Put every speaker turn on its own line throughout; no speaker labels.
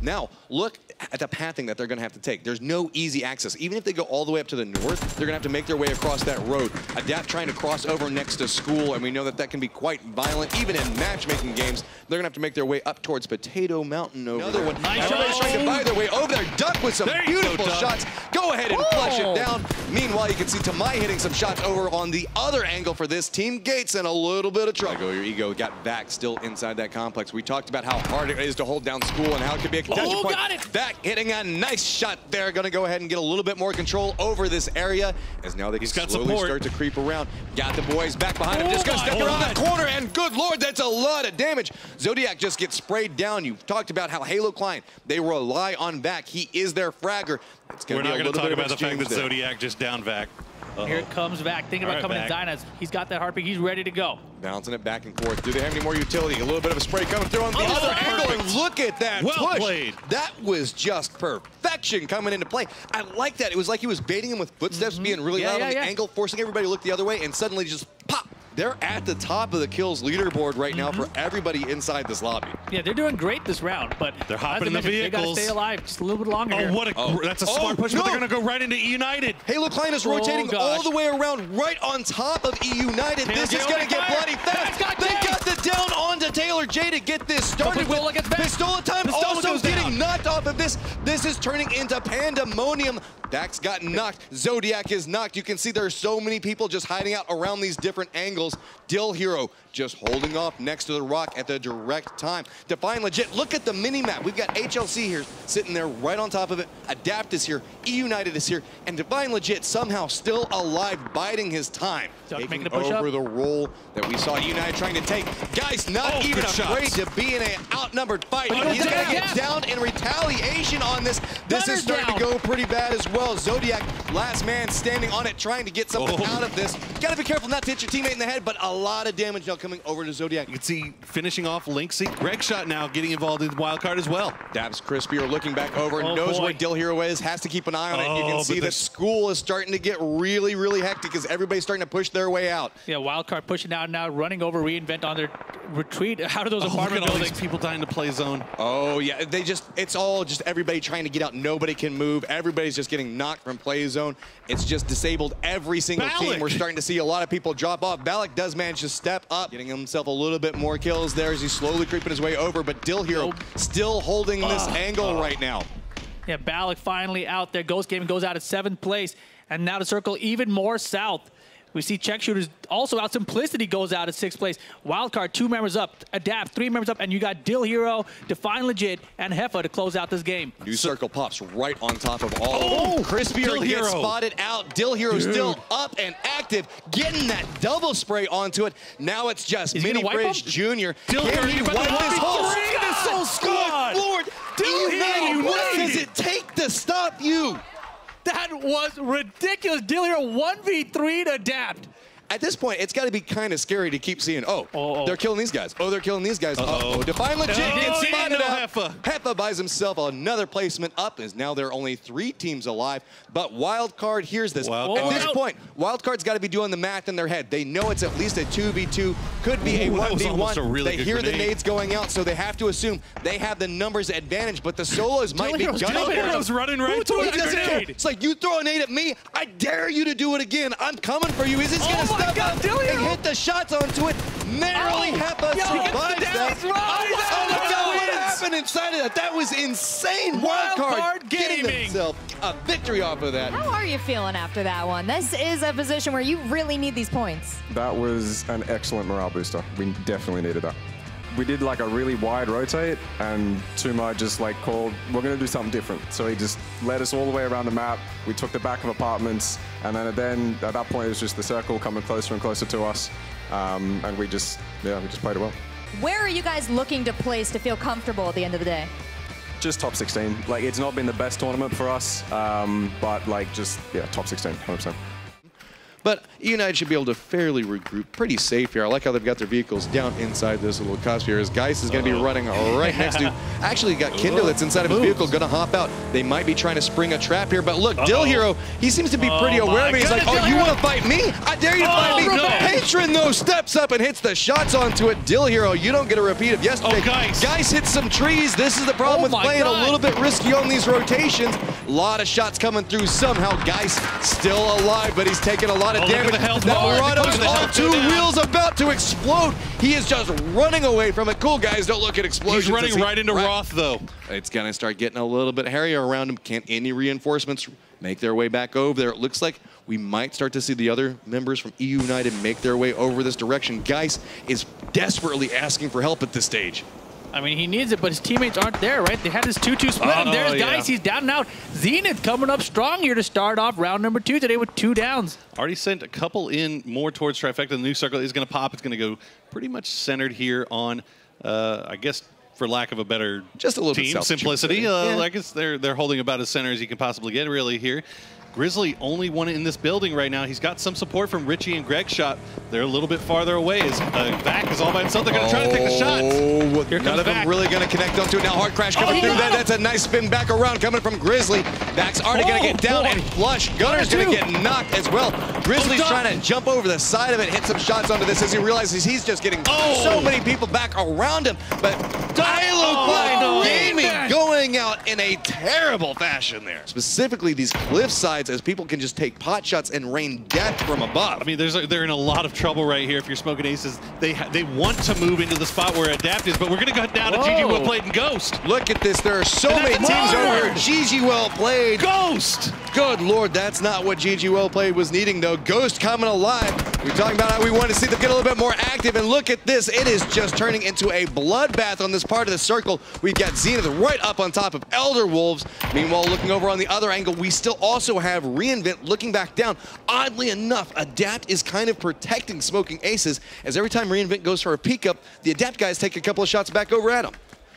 Now, look at the pathing that they're going to have to take. There's no easy access. Even if they go all the way up to the north, they're going to have to make their way across that road. Adapt trying to cross over next to school, and we know that that can be quite violent. Even in matchmaking games, they're going to have to make their way up towards Potato Mountain over
Another
there.
one. Nice
Everybody's trying to buy their way over there. Duck with some beautiful shots. Go ahead and flush it down. Meanwhile, you can see Tamai hitting some shots over on the other angle for this team. Gates in a little bit of trouble. Your ego got Vac still inside that complex. We talked about how hard it is to hold down school and how it could be a contention point.
Got it.
Vac hitting a nice shot there. Going to go ahead and get a little bit more control over this area as now they can slowly start to creep around. Got the boys back behind him. Just going to step around the corner, and good lord, that's a lot of damage. Zodiac just gets sprayed down. You talked about how Halocline, they rely on Vac. He is their fragger.
We're not going to talk about the fact that Zodiac just down Vac.
Here comes Vac. Thinking about coming in Dynas. He's got that heartbeat. He's ready to go.
Bouncing it back and forth. Do they have any more utility? A little bit of a spray coming through on the other angle. And look at that push.
Played.
That was just perfection coming into play. I like that. It was like he was baiting him with footsteps, being really loud on the angle, forcing everybody to look the other way, and suddenly just pop. They're at the top of the kills leaderboard right now for everybody inside this lobby.
Yeah, they're doing great this round, but
they're hopping in the vehicles.
They got to stay alive just a little bit longer.
That's a smart push, but they're going to go right into E United.
Halocline is rotating all the way around right on top of E United. This is going to get bloody fast. They got the down onto Taylor J to get this started with Pistola time. Also getting knocked off of this. This is turning into pandemonium. Dax got knocked. Zodiac is knocked. You can see there's so many people just hiding out around these different angles. Dill Hero just holding off next to the rock at the direct time. Define Legit, look at the mini-map. We've got HLC here sitting there right on top of it. Adapt is here, E United is here, and Define Legit somehow still alive, biding his time. Taking over the role that we saw United trying to take. Guys, not even afraid to be in an outnumbered fight. He's gonna get down in retaliation on this. This is starting to go pretty bad as well. Zodiac, last man standing on it, trying to get something out of this. Gotta be careful not to hit your teammate in the head, but a lot of damage now coming over to Zodiac.
You can see finishing off Linksy. Greg Shot now getting involved in the wild card as well.
Dabs Crispier looking back over, knows where Dill Hero is, has to keep an eye on it. You can see the school is starting to get really, really hectic as everybody's starting to push their way out.
Yeah, Wildcard pushing out now, running over Reinvent on their retreat out of those apartment buildings.
These people dying to play zone.
Oh yeah, it's all just everybody trying to get out. Nobody can move. Everybody's just getting knocked from play zone. It's just disabled every single team. We're starting to see a lot of people drop off. Balak does manage to step up, getting himself a little bit more kills there as he's slowly creeping his way over, but Dill Hero still holding this angle right now.
Yeah, Balak finally out there. Ghost Gaming goes out at 7th place, and now to circle even more south. We see Check Shooters also out. Simplicity goes out at 6th place. Wildcard, 2 members up. Adapt, 3 members up. And you got Dill Hero, Define Legit, and Heffa to close out this game.
New circle pops right on top of all of them. Crispier gets spotted out. Dill Hero still up and active, getting that double spray onto it. Now it's just Mini Bridge Jr.
Dill Hero,
he wipe this whole
squad?
Good Lord, what does it take to stop you?
That was ridiculous. Dill Hero 1v3 to Adapt.
At this point, it's got to be kind of scary to keep seeing, they're killing these guys. Oh, they're killing these guys. Define Legit gets spotted out. Heffa buys himself another placement up, as now there are only 3 teams alive. But Wildcard hears this. At this point, Wildcard's got to be doing the math in their head. They know it's at least a 2v2, could be a 1v1. They hear the nades going out, so they have to assume they have the numbers advantage, but the solos might be gunning.
Dill Hero's running right towards the grenade.
It's like, you throw a nade at me, I dare you to do it again. I'm coming for you. Is this going to step up and hit the shots onto it? Narrowly Heffa survives that. What happened inside of that? That was insane. Wildcard getting himself a victory off of that.
How are you feeling after that one? This is a position where you really need these points.
That was an excellent morale booster. We definitely needed that. We did like a really wide rotate, and Tuma just like called, we're going to do something different. So he just led us all the way around the map. We took the back of apartments, and then at that point it was just the circle coming closer and closer to us, and we just played it well.
Where are you guys looking to place to feel comfortable at the end of the day?
Just top 16. Like, it's not been the best tournament for us, but like top 16, 100%.
But United should be able to fairly regroup pretty safe here. I like how they've got their vehicles down inside this little Cosphere, as Geist is going to be running right next to. Actually got Kinder that's inside of his vehicle, going to hop out. They might be trying to spring a trap here, but look, Dill Hero, he seems to be pretty aware of it. He's like, oh, you want to fight me? I dare you to fight me. No. Patron, though, steps up and hits the shots onto it. Dill Hero, you don't get a repeat of yesterday. Geist hits some trees. This is the problem with playing a little bit risky on these rotations. A lot of shots coming through. Somehow Geist still alive, but he's taking a lot of damage. That Murado's on 2 wheels about to explode. He is just running away from it. Cool guys, don't look at explosions.
He's running right into Roth, though.
It's going to start getting a little bit hairier around him. Can't any reinforcements make their way back over there? It looks like we might start to see the other members from EU United make their way over this direction. Geist is desperately asking for help at this stage.
I mean, he needs it, but his teammates aren't there, right? They had this 2-2 split, and there's Geist. He's down and out. Zenith coming up strong here to start off round number 2 today with 2 downs.
Already sent a couple in more towards Trifecta. The new circle is going to pop. It's going to go pretty much centered here on, I guess, for lack of a better
just a little
team
bit
simplicity. I guess they're holding about as center as you can possibly get really here. Grizzly only one in this building right now. He's got some support from Richie and Gregshot. They're a little bit farther away as Vac is all by himself. They're going to try to take the shots.
Here none of them really going to connect onto it. Now Hard Crash coming through that. That's a nice spin back around coming from Grizzly. Vac's already going to get down and flush. Gunner's going to get knocked as well. Grizzly's trying to jump over the side of it, hit some shots onto this as he realizes he's just getting so many people back around him. But Halocline Gaming going out in a terrible fashion there. Specifically these cliff sides, as people can just take pot shots and rain death from above.
I mean, they're in a lot of trouble right here if you're smoking aces. They want to move into the spot where Adapt is, but we're going to go down to GG Well Played and Ghost.
Look at this. There are so many teams over here. GG Well Played.
Ghost!
Good Lord, that's not what GG Well Played was needing, though. Ghost coming alive. We're talking about how we want to see them get a little bit more active, and look at this. It is just turning into a bloodbath on this part of the circle. We've got Zenith right up on top of Elder Wolves. Meanwhile, looking over on the other angle, we still also have Reinvent looking back down. Oddly enough, Adapt is kind of protecting Smoking Aces, as every time Reinvent goes for a peek up, the Adapt guys take a couple of shots back over at him.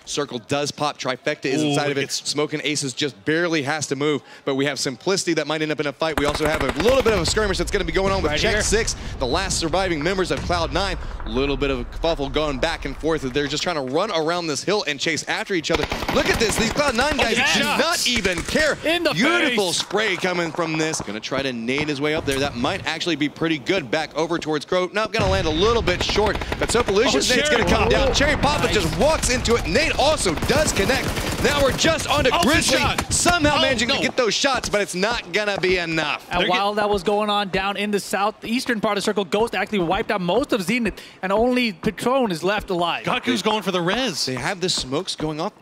Circle does pop. Trifecta is inside of it. Smoking Aces just barely has to move, but we have Simplicity that might end up in a fight. We also have a little bit of a skirmish that's going to be going on with Check 6, the last surviving members of Cloud9. A little bit of a kerfuffle going back and forth. They're just trying to run around this hill and chase after each other. Look at this. These Cloud9 guys do not even care. Beautiful spray coming from this. Going to try to nade his way up there. That might actually be pretty good. Back over towards Crow. Not going to land a little bit short, but Sopalicious Nade's going to come down. Cherry Papa just walks into it. Nade also does connect. Now we're just on to Grizzly, somehow managing to get those shots, but it's not gonna be enough.
And while that was going on down in the southeastern part of the circle, Ghost actually wiped out most of Zenith, and only Patron is left alive.
Gaku's going for the res.
They have the smokes going off.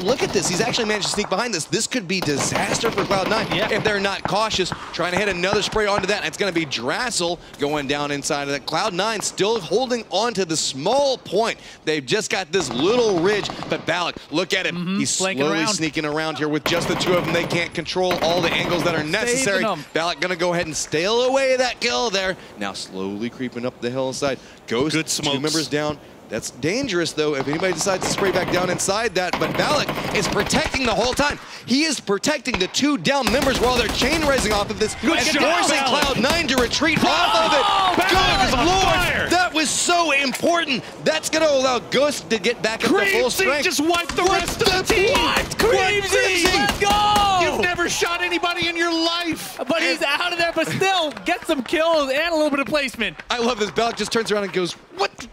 Look at this. He's actually managed to sneak behind this. This could be disaster for Cloud9 if they're not cautious. Trying to hit another spray onto that. And it's going to be Drassel going down inside of that. Cloud9 still holding on to the small point. They've just got this little ridge, but Balak, look at him. He's slowly sneaking around here with just the 2 of them. They can't control all the angles that are necessary. Balak going to go ahead and steal away that kill there. Now slowly creeping up the hillside. Ghost, 2 members down. That's dangerous, though, if anybody decides to spray back down inside that. But Balak is protecting the whole time. He is protecting the 2 down members while they're chain rising off of this. Forcing Cloud9 to retreat off of it. Good Lord, that was so important. That's going to allow Ghost to get back up to full strength.
Just wiped the rest of the team.
Let's go!
You've never shot anybody in your life.
But he's out of there, but still get some kills and a little bit of placement.
I love this. Balak just turns around and goes, what?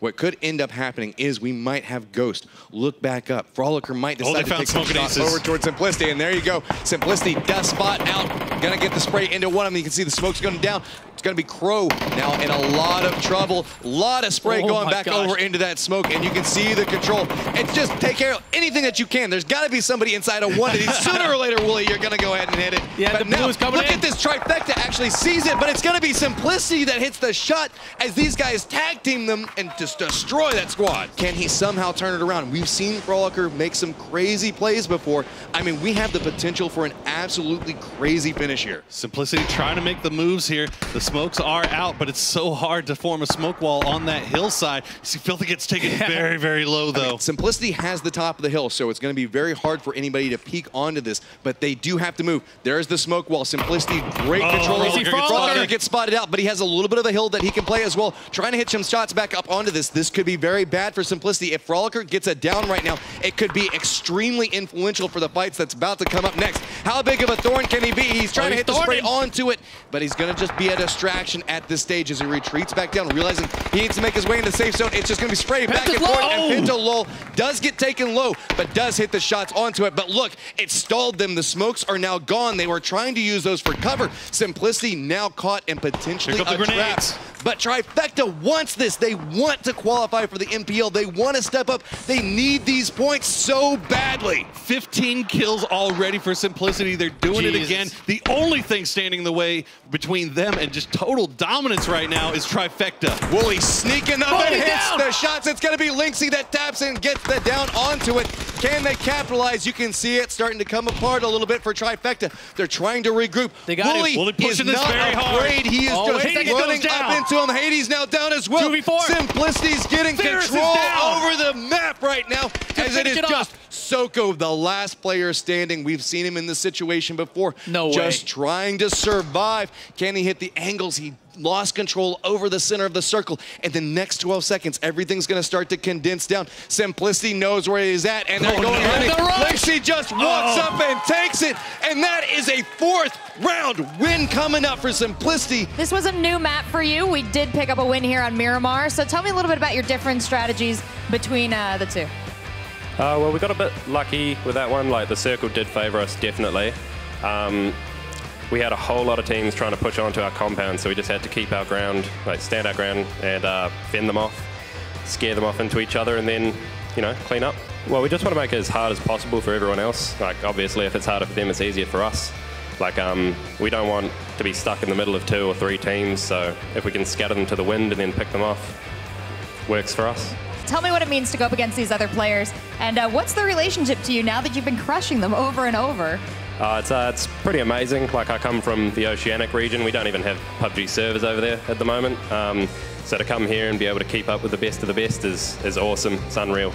What could end up happening is we might have Ghost look back up. Frolicker might decide to take some shots over towards Simplicity, and there you go. Simplicity does spot out. Gonna get the spray into one of them. You can see the smoke's going down. It's going to be Crow now in a lot of trouble. A lot of spray going back over into that smoke, and you can see the control. It's just take care of anything that you can. There's got to be somebody inside of one of these. Sooner or later, Wooly, you're going to go ahead and hit it.
Yeah,
but now, look at this. Trifecta actually sees it, but it's going to be Simplicity that hits the shot as these guys tag team them and just destroy that squad. Can he somehow turn it around? We've seen Frolicker make some crazy plays before. I mean, we have the potential for an absolutely crazy finish here.
Simplicity trying to make the moves here. The smokes are out, but it's so hard to form a smoke wall on that hillside. See, Filthy gets taken very, very low, though.
I mean, Simplicity has the top of the hill, so it's going to be very hard for anybody to peek onto this, but they do have to move. There's the smoke wall. Simplicity, great control. Frolicker gets spotted out, but he has a little bit of a hill that he can play as well. Trying to hit some shots back up onto this. This could be very bad for Simplicity. If Frolicker gets a down right now, it could be extremely influential for the fights that's about to come up next. How big of a thorn can he be? He's trying to hit the spray onto it, but he's going to just be a distraction at this stage as he retreats back down, realizing he needs to make his way into the safe zone. It's just going to be sprayed back and forth, and Pinto Lol does get taken low, but does hit the shots onto it. But look, it stalled them. The smokes are now gone. They were trying to use those for cover. Simplicity now caught and potentially a trap. But Trifecta wants this. They want to qualify for the MPL. They want to step up. They need these points so badly.
15 kills already for Simplicity. They're doing it again. The only thing standing in the way between them and just total dominance right now is Trifecta.
Wooly sneaking up and hits the shots. It's going to be Lynxy that taps in, gets the down onto it. Can they capitalize? You can see it starting to come apart a little bit for Trifecta. They're trying to regroup.
They got
Wooly is not afraid. He is just running up into him. Hades now down as well. 2v4. Simplicity's getting control over the map right now, as it is just Soko, the last player standing. We've seen him in this situation before.
No way.
Just trying to survive. Can he hit the angles? He lost control over the center of the circle. And the next 12 seconds, everything's going to start to condense down. Simplicity knows where he's at, and they're going running. Lexi just walks up and takes it, and that is a 4th round win coming up for Simplicity.
This was a new map for you. We did pick up a win here on Miramar. So tell me a little bit about your different strategies between the two.
Well, we got a bit lucky with that one. Like, the circle did favor us, definitely. We had a whole lot of teams trying to push onto our compound, so we just had to keep our ground, like stand our ground and fend them off, scare them off into each other, and then, you know, clean up. Well, we just want to make it as hard as possible for everyone else. Like, obviously, if it's harder for them, it's easier for us. Like, we don't want to be stuck in the middle of 2 or 3 teams, so if we can scatter them to the wind and then pick them off, works for us.
Tell me what it means to go up against these other players, and what's the relationship to you now that you've been crushing them over and over?
It's pretty amazing. Like, I come from the Oceanic region. We don't even have PUBG servers over there at the moment. So to come here and be able to keep up with the best of the best is awesome. It's unreal.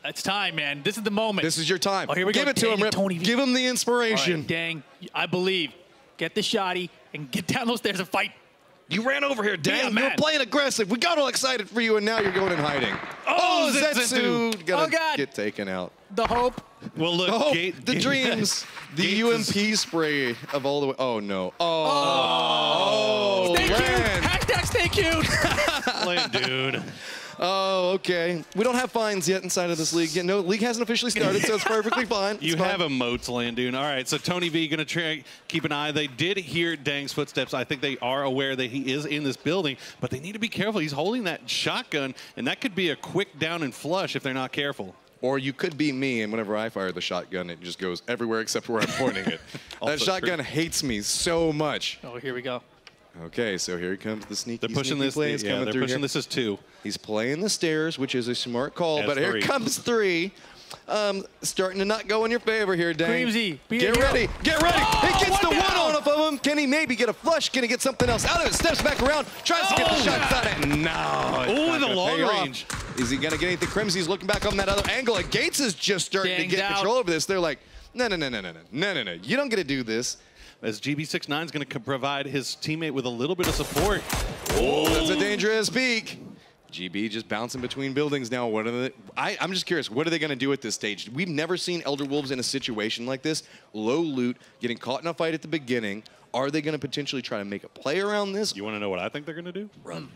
It's time, man. This is the moment.
This is your time.
Oh, here we go.
Give it to him, Rip. Give him the inspiration.
Right, dang, I believe. Get the shotty and get down those stairs and fight.
You ran over here, dang.
Yeah,
you were playing aggressive. We got all excited for you, and now you're going in hiding.
Oh,
Zetsu.
Oh, God.
Get taken out.
The hope.
Well, look,
the hope, the dreams, the UMP spray of all the way. Oh, no. Oh,
stay cute.
Land.
Hashtag stay cute.
Land, dude.
Oh, okay. We don't have fines yet inside of this league. Yeah, no, league hasn't officially started, so it's perfectly fine.
You have emotes, Landoon. All right, so Tony V going to try keep an eye. They did hear Dang's footsteps. I think they are aware that he is in this building, but they need to be careful. He's holding that shotgun, and that could be a quick down and flush if they're not careful.
Or you could be me, and whenever I fire the shotgun, it just goes everywhere except where I'm pointing it. That shotgun hates me so much.
Oh, here we go.
Okay, so here comes the sneaky.
They're pushing this. Yeah, they're pushing this as 2.
He's playing the stairs, which is a smart call. But
3.
Here comes 3. Starting to not go in your favor here, Dang.
Creamsy,
get ready. Get ready. He gets the one on off of him. Can he maybe get a flush? Can he get something else out of it? Steps back around. Tries to get the shots out of it. No.
Oh, the long range.
Is he going to get anything? Crimsy's looking back on that other angle. And Gates is just starting to get control over this. They're like, no. You don't get to do this.
As GB69 is going to provide his teammate with a little bit of support.
Oh, that's a dangerous peek. GB just bouncing between buildings now. What are the? I'm just curious. What are they going to do at this stage? We've never seen Elder Wolves in a situation like this. Low loot, getting caught in a fight at the beginning. Are they going to potentially try to make a play around this?
You want to know what I think they're going to do?
Run.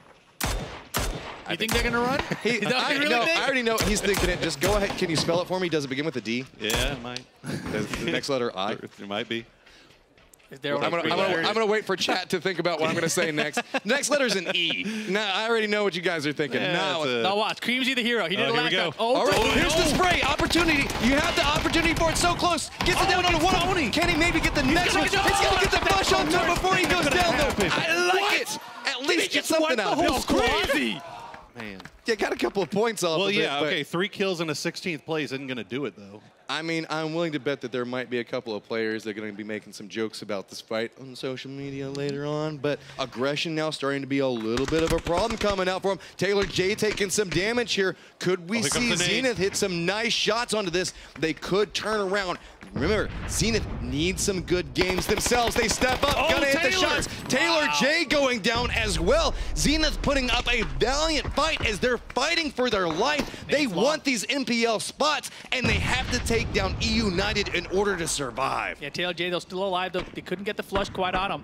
You think they're going to run?
I already know he's thinking it. Just go ahead. Can you spell it for me? Does it begin with a D?
Yeah, it might.
The next letter I?
There might be.
I'm gonna wait for chat to think about what I'm gonna say next. Next letter's an E. Now I already know what you guys are thinking.
Yeah,
now
watch. Creamsy the hero. He did it last time.
All right, here's the spray. Opportunity. You have the opportunity for it. So close. Gets it down on one. Can he maybe get the next one? He's gonna get the flush on top before he goes down though. I like it. At least get something out.
That's crazy.
Man.
Yeah, got a couple of points off.
Well, yeah, okay. 3 kills in a 16th place isn't going to do it, though.
I mean, I'm willing to bet that there might be a couple of players that are going to be making some jokes about this fight on social media later on, but aggression now starting to be a little bit of a problem coming out for him. Taylor J taking some damage here. Could we see Zenith hit some nice shots onto this? They could turn around. Remember, Zenith needs some good games themselves. They step up, gonna hit the shots. Taylor J going down as well. Zenith putting up a valiant fight as they're fighting for their life. They want these MPL spots, and they have to take down E-United in order to survive.
Yeah, Taylor J, they're still alive, though. They couldn't get the flush quite on them.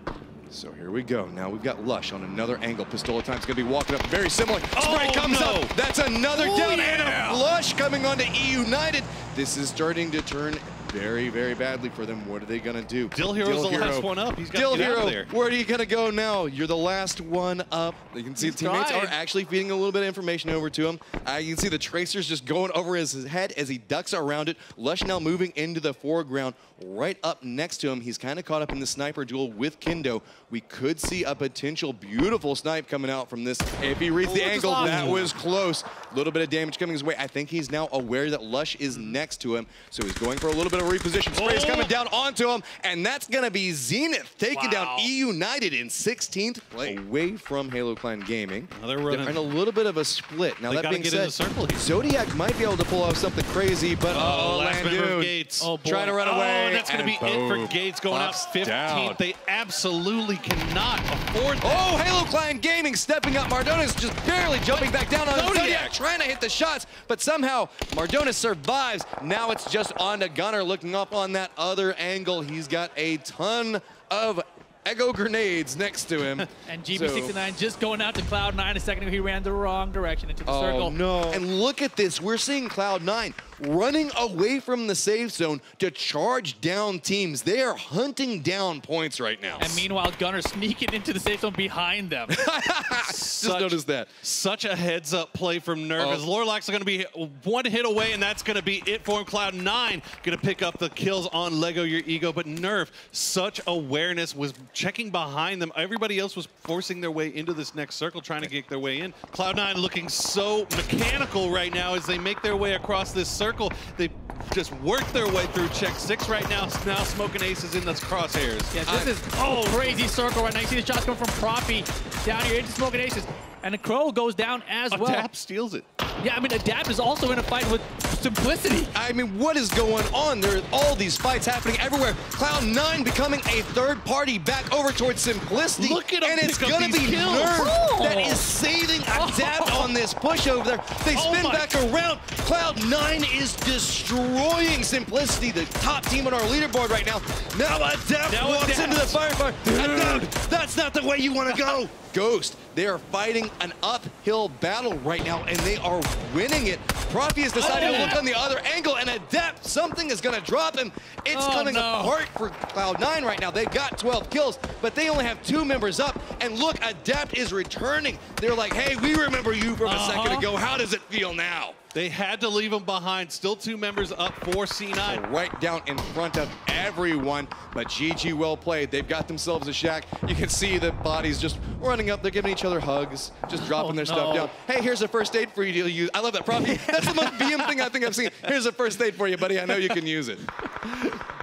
So here we go. Now we've got Lush on another angle. Pistola Time's gonna be walking up very similar. Spray comes up. That's another down and a flush coming onto E-United. This is starting to turn very, very badly for them. What are they gonna do?
Dill Hero's the last one up. He's got to get out of there.
Where are you gonna go now? You're the last one up. You can see teammates are actually feeding a little bit of information over to him. You can see the tracers just going over his head as he ducks around it. Lush now moving into the foreground. Right up next to him, he's kind of caught up in the sniper duel with Kendo. We could see a potential beautiful snipe coming out from this. If he reads the angle, that was close. A little bit of damage coming his way. I think he's now aware that Lush is next to him, so he's going for a little bit of reposition. Spray's coming down onto him, and that's going to be Zenith taking down E-United in 16th place. Away from Halocline Gaming. They're in a little bit of a split. Now, that being said, Zodiac might be able to pull off something crazy, but
last member of Gates.
Trying to run away.
That's going to be it for Gates going out 15th. They absolutely cannot afford that.
Halocline Gaming stepping up. Mardona's just barely jumping back down on Zodiac, trying to hit the shots, but somehow Mardona survives. Now it's just on to Gunner looking up on that other angle. He's got a ton of Ego grenades next to him.
And GB69 just going out to Cloud9 a second ago. He ran the wrong direction into the circle.
No. And look at this. We're seeing Cloud9 running away from the safe zone to charge down teams. They are hunting down points right now.
And meanwhile, Gunner sneaking into the safe zone behind them.
Just noticed that.
Such a heads-up play from Nerf. As Lorlax are going to be one hit away, and that's going to be it for him. Cloud9 going to pick up the kills on Lego Your Ego, but Nerf, such awareness, was checking behind them. Everybody else was forcing their way into this next circle, trying to get their way in. Cloud9 looking so mechanical right now as they make their way across this circle. They just work their way through check 6 right now. Now smoking aces in those crosshairs.
Yeah, this is crazy circle right now. You see the shots coming from Proppy down here into smoking aces. And the Crow goes down as well.
Adapt steals it.
Yeah, I mean, Adapt is also in a fight with Simplicity.
I mean, what is going on? There are all these fights happening everywhere. Cloud9 becoming a third party back over towards Simplicity.
Look at him.
And it's going to be Nerf that is saving Adapt on this push over there. They spin back around. Cloud9 is destroying Simplicity, the top team on our leaderboard right now. Now Adapt walks into the firefight. Adapt, that's not the way you want to go. Ghost, they are fighting an uphill battle right now, and they are winning it. Proppy has decided to look on the other angle, and Adept, something is going to drop him. It's coming apart for Cloud9 right now. They've got 12 kills, but they only have 2 members up. And look, Adept is returning. They're like, hey, we remember you from a second ago. How does it feel now?
They had to leave him behind. Still 2 members up for C9.
Right down in front of everyone, but GG well played. They've got themselves a shack. You can see the bodies just running up. They're giving each other hugs, just dropping their stuff down. Hey, here's a first aid for you to use. I love that, Proppy. That's the most BM thing I think I've seen. Here's a first aid for you, buddy. I know you can use it.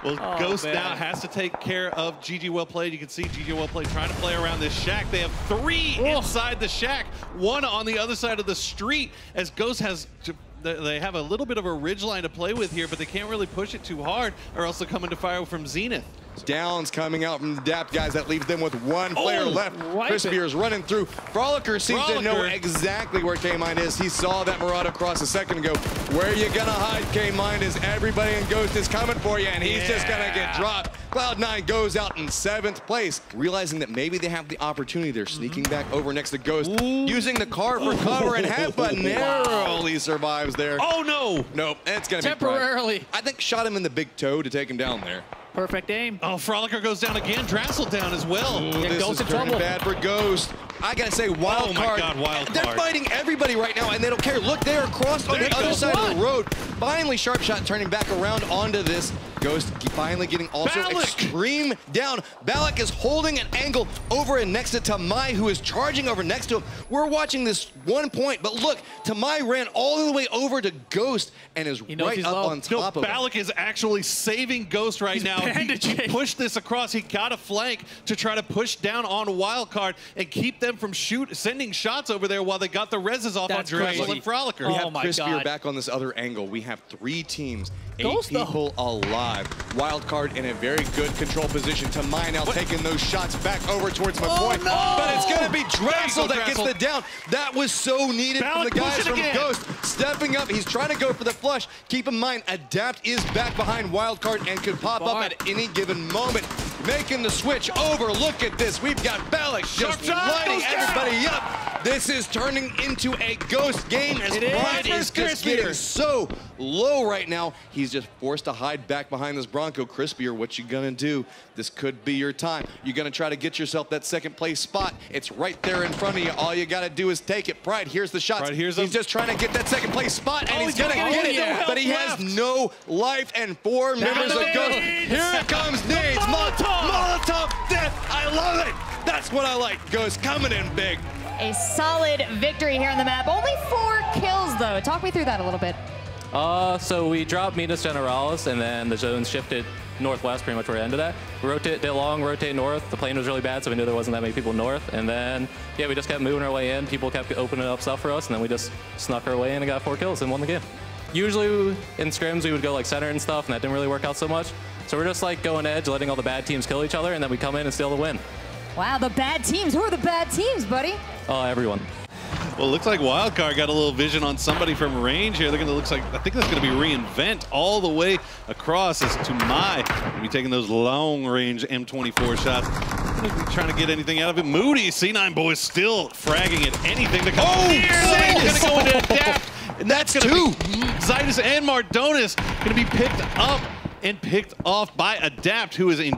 Well, Ghost now has to take care of GG well played. You can see GG well played trying to play around this shack. They have 3 inside the shack, 1 on the other side of the street, as Ghost has they have a little bit of a ridge line to play with here, but they can't really push it too hard or else they'll come into fire from Zenith.
Downs coming out from the DAP guys. That leaves them with 1 player left. Crispier's running through. Frolicker seems to know exactly where K-Mind is. He saw that Marauder cross a second ago. Where you gonna hide, K-Mind? Is everybody in Ghost is coming for you, and he's just gonna get dropped. Cloud9 goes out in 7th place. Realizing that maybe they have the opportunity, they're sneaking back over next to Ghost, using the car for cover, and Headbutt narrowly survives there.
Oh no!
Nope, it's gonna be
temporarily.
I think shot him in the big toe to take him down there.
Perfect aim.
Oh, Frolicker goes down again. Drassel down as well.
Ooh, this is turning bad for Ghost. I gotta say, Wildcard.
Oh my God, Wildcard.
They're fighting everybody right now, and they don't care. Look, they're across on the other side of the road. Finally, Sharpshot turning back around onto this. Ghost finally getting also extreme down. Balak is holding an angle over and next to Tamai, who is charging over next to him. We're watching this 1 point, but look, Tamai ran all the way over to Ghost and is right up on top of him.
Balak is actually saving Ghost right now. He pushed this across. He got a flank to try to push down on Wildcard and keep them from sending shots over there while they got the reses off on Drizzle and Frolicker.
We have Crispier back on this other angle. We have 3 teams, 8 people alive. Wildcard in a very good control position. Tamai now taking those shots back over towards McCoy. But it's going to be Drizzle that gets the down. That was so needed from the guys from Ghost. Stepping up, he's trying to go for the flush. Keep in mind, Adapt is back behind Wildcard and could pop up at any given moment. Making the switch over. Look at this. We've got Balak just lighting everybody up. This is turning into a Ghost game as Pride is just getting so low right now. He's just forced to hide back behind this Bronco. Crispier, what you gonna do? This could be your time. You're gonna try to get yourself that second place spot. It's right there in front of you. All you gotta do is take it. Pride, here's the shots. He's just trying to get that second place spot, and he's gonna get it, but he has no life, and 4 members of Ghost. Here it comes, nades. Molotov death. I love it. That's what I like. Ghost coming in big.
A solid victory here on the map. Only 4 kills, though. Talk me through that a little bit.
So we dropped Minas Generalis, and then the zones shifted northwest, pretty much where we ended at. We rotate along, rotate north. The plane was really bad, so we knew there wasn't that many people north. And then, yeah, we just kept moving our way in. People kept opening up stuff for us, and then we just snuck our way in and got 4 kills and won the game. Usually in scrims, we would go like center and stuff, and that didn't really work out so much. So we're just like going edge, letting all the bad teams kill each other, and then we come in and steal the win.
Wow, the bad teams. Who are the bad teams, buddy?
Everyone.
Well, it looks like Wildcard got a little vision on somebody from range here. Looks like, I think that's going to be Reinvent all the way across as Tamai. Going to be taking those long range M24 shots. Trying to get anything out of it. Moody, C9 boys still fragging at anything that comes near. Going to go into Adapt. And that's 2. Zydus and Mardonis going to be picked up and picked off by Adapt, who is in...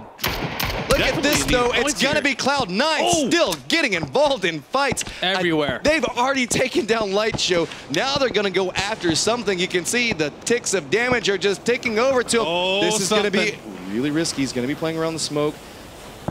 Look at this, though. It's going to be Cloud9 still getting involved in fights.
Everywhere.
They've already taken down Light Show. Now they're going to go after something. You can see the ticks of damage are just ticking over to him. This is going to be really risky. He's going to be playing around the smoke.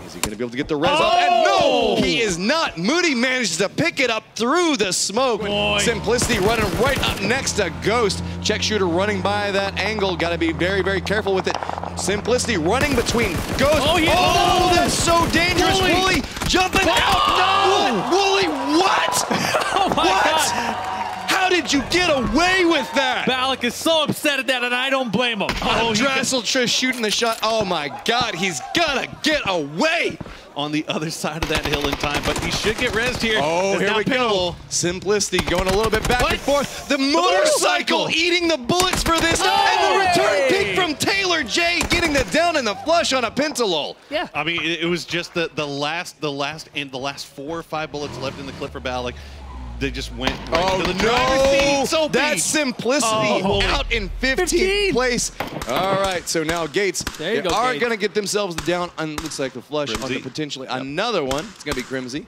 Is he going to be able to get the res up? And no, he is not. Moody manages to pick it up through the smoke. Simplicity running right up next to Ghost. Check shooter running by that angle. Got to be very, very careful with it. Simplicity running between Ghost. Oh, that's so dangerous. Wooly jumping out. No! Wooly, what?
Oh my God.
How did you get away with that?
Balak is so upset at that, and I don't blame him.
Drassel just shooting the shot. Oh my God, he's gonna get away.
On the other side of that hill in time, but he should get rezzed here.
Oh, here we go. Simplicity going a little bit back and forth. The motorcycle eating the bullets for this. And the return pick from Taylor J getting the down and the flush on a Pentalol.
Yeah.
I mean, it was just the last 4 or 5 bullets left in the clip for Balak. They just went right to the driver's seat.
That's Simplicity out in 15th place. All right, so now Gates are going to get themselves down, and looks like the flush on the potentially another one. It's going to be Crimsy.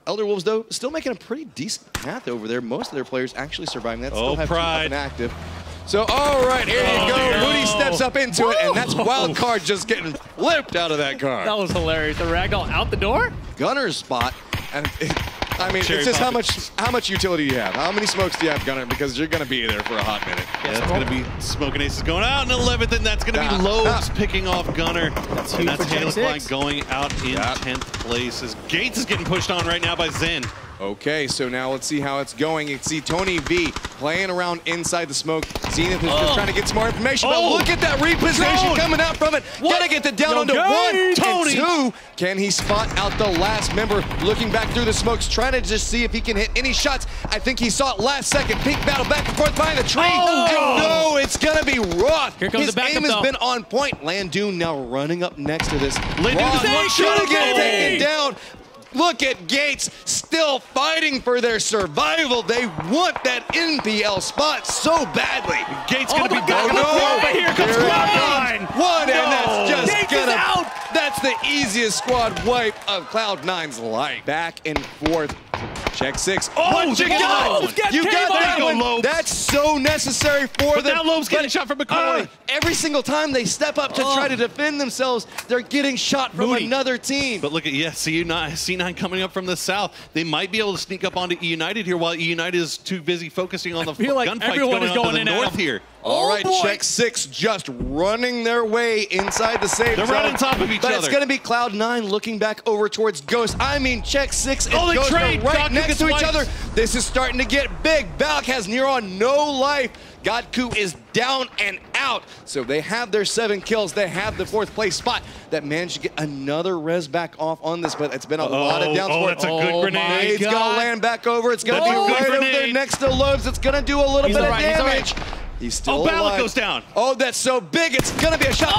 Elder Wolves, though, still making a pretty decent path over there. Most of their players actually surviving that. Still have
Pride.
Up and active. So, all right, here you go. Moody steps up into it, and that's Wildcard just getting flipped out of that car.
That was hilarious. The ragdoll out the door?
Gunner's spot. And I mean, it's just how much utility you have. How many smokes do you have, Gunner? Because you're going to be there for a hot minute.
Yeah, that's going to be Smoking Aces going out in 11th, and that's going to be Lowe's picking off Gunner.
That's huge for
Halocline going out in 10th place as Gates is getting pushed on right now by Zen.
Okay, so now let's see how it's going. You can see Tony V playing around inside the smoke. Zenith is just trying to get some more information, but look at that reposition coming out from it. Gotta get the down onto 1
Tony.
and 2. Can he spot out the last member? Looking back through the smokes, trying to just see if he can hit any shots. I think he saw it last second. Peak battle back and forth behind the tree. And no, it's gonna be Roth.
Here comes
His
the backup,
aim has been on point. Landoon now running up next to this.
Landoon's
trying to get it taken down. Look at Gates still fighting for their survival. They want that NPL spot so badly.
Gates gonna be
back.
But here comes Cloud9.
And that's just
Gates
gonna.
is out.
That's the easiest squad wipe of Cloud9's life. Back and forth. Check 6.
Oh,
you got that one.
Lobes.
That's so necessary for them.
Now Lobes getting shot from McCoy.
Every single time they step up to try to defend themselves, they're getting shot from another team.
But look at, C9 coming up from the south. They might be able to sneak up onto E United here while E United is too busy focusing on the gunfights going on to the north here.
All right, Check 6 just running their way inside the safe zone.
They're right on top of each other.
But it's going to be Cloud9 looking back over towards Ghost. I mean, Check 6 and Ghost are right next to each other. This is starting to get big. Balak has near on no life. Godku is down and out. So they have their 7 kills. They have the 4th place spot. That managed to get another res back off on this, but it's been a lot of downs for it.
That's a good grenade.
It's going to land back over. It's going to be right over there next to Lobes. It's going to do a little bit of damage. He's still alive.
Balak goes down.
Oh, that's so big. It's going to be a shot.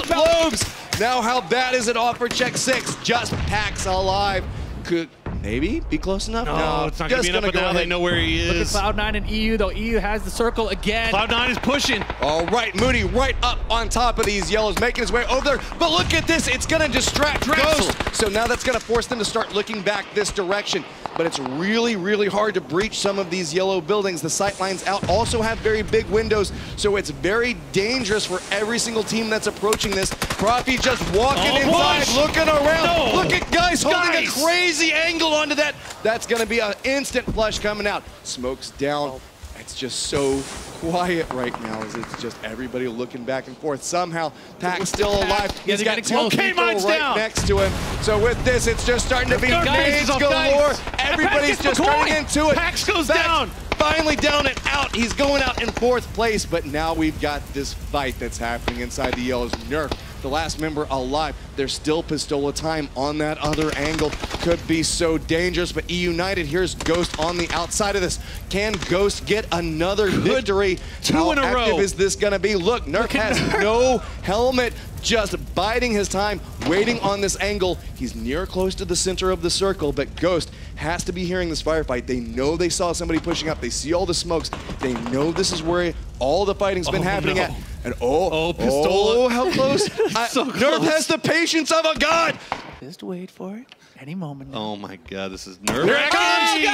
Lobes. Now how bad is it off for Check 6? Just Pax alive. Could maybe be close enough?
No, it's not going to be enough, but now they know where he is.
Look at Cloud9 and EU, though. EU has the circle again.
Cloud9 is pushing.
All right, Moody right up on top of these yellows, making his way over there. But look at this. It's going to distract Ghost. So now that's going to force them to start looking back this direction. But it's really, really hard to breach some of these yellow buildings. The sight lines out also have very big windows, so it's very dangerous for every single team that's approaching this. Profi just walking inside, looking around. Look at Guys holding a crazy angle onto that. That's going to be an instant flush coming out. Smoke's down. It's just so quiet right now as it's just everybody looking back and forth. Somehow, Pac's still alive. He's got 2 people right next to him. So with this, it's just starting to be nades galore. Everybody's just turning into it.
Pax goes down.
Finally down and out. He's going out in 4th place, but now we've got this fight that's happening inside the yellows. Nerf, the last member alive. There's still Pistola time on that other angle. Could be so dangerous, but E United, here's Ghost on the outside of this. Can Ghost get another victory?
2 in a row.
How active is this going to be? Look, Nerf has no helmet, just biding his time, waiting on this angle. He's near close to the center of the circle, but Ghost has to be hearing this firefight. They know they saw somebody pushing up. They see all the smokes. They know this is where all the fighting's been happening at. And
Pistola.
How close.
So close.
Nerf has the patience of a god.
Just wait for it. Any moment now.
Oh my god, this is Nerf.
Here it comes!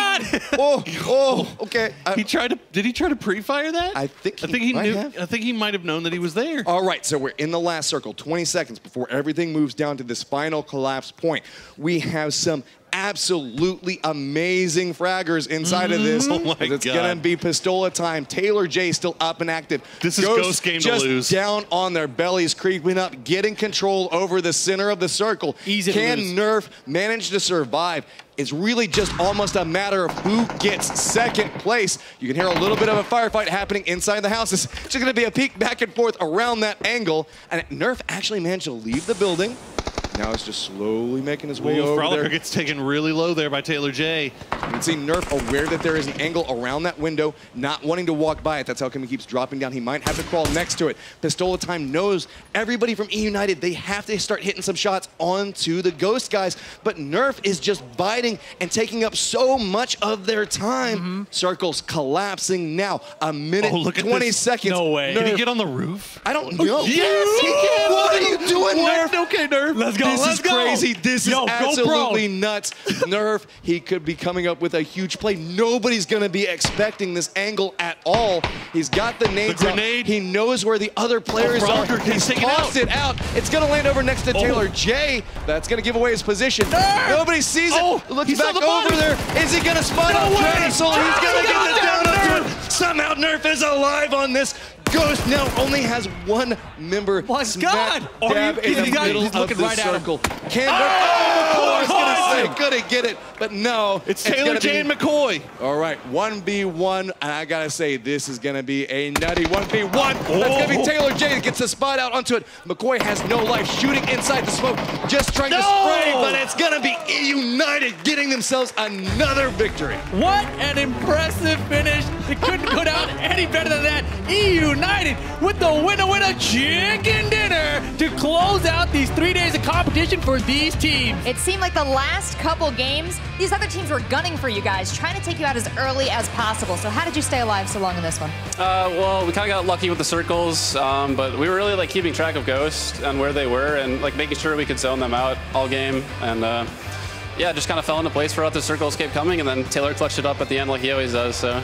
Okay.
Did he try to pre-fire that?
I think he might have.
I think he might have known that he was there.
All right, so we're in the last circle, 20 seconds before everything moves down to this final collapse point. We have some absolutely amazing fraggers inside of this.
Oh my God.
It's going to be Pistola time. Taylor J still up and active.
This is Ghost game to lose.
Just down on their bellies, creeping up, getting control over the center of the circle.
Easy to
Can
lose.
Nerf manage to survive? It's really just almost a matter of who gets 2nd place. You can hear a little bit of a firefight happening inside the house. It's just going to be a peek back and forth around that angle. And Nerf actually managed to leave the building. Now it's just slowly making his way over
Frolicker
there.
gets taken really low there by Taylor J.
You can see Nerf aware that there is an angle around that window, not wanting to walk by it. That's how come he keeps dropping down. He might have to crawl next to it. Pistola time knows everybody from E United, they have to start hitting some shots onto the Ghost guys. But Nerf is just biting and taking up so much of their time. Circles collapsing now. A minute, 20 seconds.
No way.
Can he get on the roof?
I don't know.
Yes, he can.
What are you doing, Nerf?
Okay, Nerf.
Let's go.
This is crazy. This is
go,
absolutely nuts. Nerf, he could be coming up with a huge play. Nobody's going to be expecting this angle at all. He's got the nades out. He knows where the other players are. He's tossed it out. It's going to land over next to Taylor J. That's going to give away his position. Nobody sees it. Looks back over there. Is he going to spot out Travis? He's going to get the down onto it. Somehow Nerf is alive on this. Ghost now only has 1 member.
My God!
Dab in the middle of the circle. Can I was going to say, couldn't get it, but no.
It's Taylor J and McCoy.
All right, 1v1, and I got to say, this is going to be a nutty 1v1. That's going to be Taylor J that gets the spot out onto it. McCoy has no life, shooting inside the smoke, just trying to spray, but it's going to be E United getting themselves another victory.
What an impressive finish. They couldn't put out any better than that. E United with the winner chicken dinner to close out these 3 days of competition for these teams.
It seemed like the last couple couple games, these other teams were gunning for you guys, trying to take you out as early as possible. So how did you stay alive so long in this one?
Well, we kind of got lucky with the circles, but we were really like keeping track of Ghost and where they were, and like making sure we could zone them out all game. And yeah, just kind of fell into place throughout the circles kept coming, and then Taylor clutched it up at the end like he always does. So.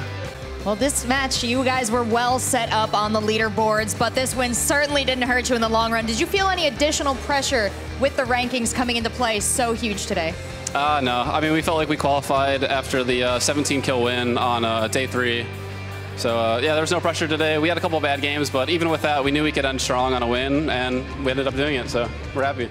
Well, this match, you guys were well set up on the leaderboards, but this win certainly didn't hurt you in the long run. Did you feel any additional pressure with the rankings coming into play so huge today?
No. I mean, we felt like we qualified after the 17-kill win on day 3. So, yeah, there was no pressure today. We had a couple of bad games, but even with that, we knew we could end strong on a win, and we ended up doing it, so we're happy.